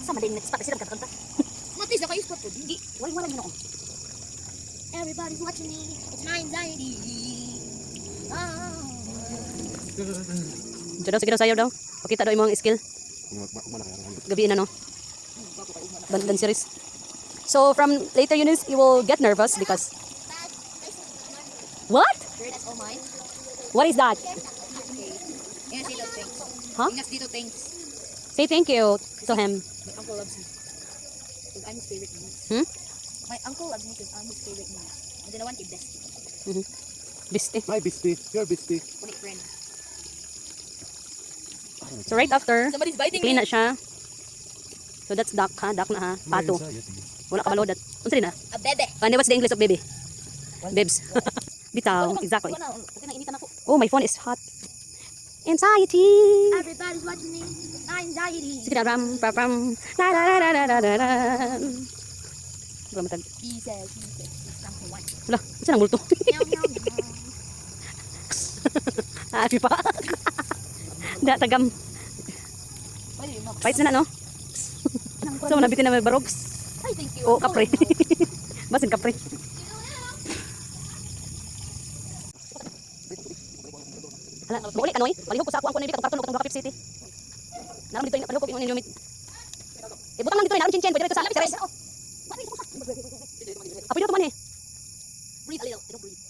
Sama din next spot sila kakanta. Matis na kayo spot po. Hindi, wala yun ako. Everybody's watching me. It's my anxiety. Sige daw sayo daw. Pakita daw imong skill. Gabi na no. Dan series. So from later units you will get nervous because what? Sure, that's all mine. What is that? Yes, little things. Huh? Just little things. Say thank you to him. My uncle loves me. Because I'm his favorite niece. My uncle loves me because I'm his favorite niece. And then I want your bestie. Bestie. My bestie, your bestie. Only friend. So right after, Somebody's biting clean me. na siya. So that's duck ha, duck na ha, pato. Wala ka balod. Unsa din na? A bebe. And what's the English of baby? Bibs. Bitaw, exactly. Oh, my phone is hot. Anxiety. Everybody's watching me. My anxiety. Sige na, ram, la la la la la la la. Bro, matag. He says, something one. Wala, saan ang multo? Meow, meow, meow. Happy pa. Da, tagam. Fights na no? So, nabitin na may barog. Ay, thank you. Oh, kapre. Basin kapre. Hala, maulit ano eh? Palihog ko sa ako ang kunin dito. Karton ko itong City. Naram dito yung palihog ko yung inyong butang lang dito eh. Naram chin-chin. Pwede dito sa teres. Apo dito man eh. Breathe a little. I don't breathe.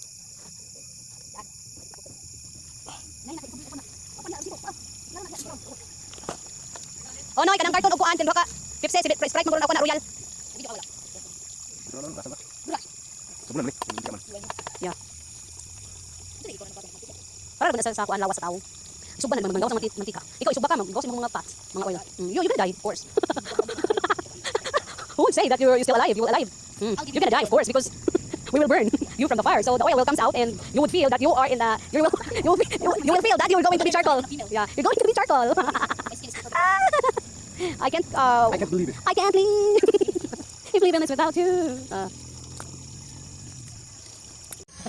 Oh no, kanang karton og kuan tinduha ka. Pepsi, Sprite mo ako na Royal. Yeah. Para ba sa kuan lawas sa tao. Isuban na magaw sa mantika. Ikaw isuba ka magaw sa mga fats, mga oil. You're gonna die, of course. Who would say that you're still alive? You're alive. You're gonna die, of course, because we will burn you from the fire. So the oil will come out, and you would feel that you are in the. You will feel that you are going to be charcoal. Yeah, you're going to be charcoal. I can't believe it. I can't live. If living is without you.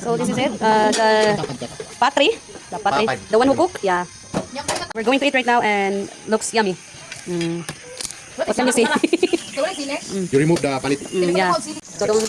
So this is it. The patri. The patri. The one who cook. Yeah. We're going to eat right now and looks yummy. What can you say? You remove the palit. Yeah. So don't.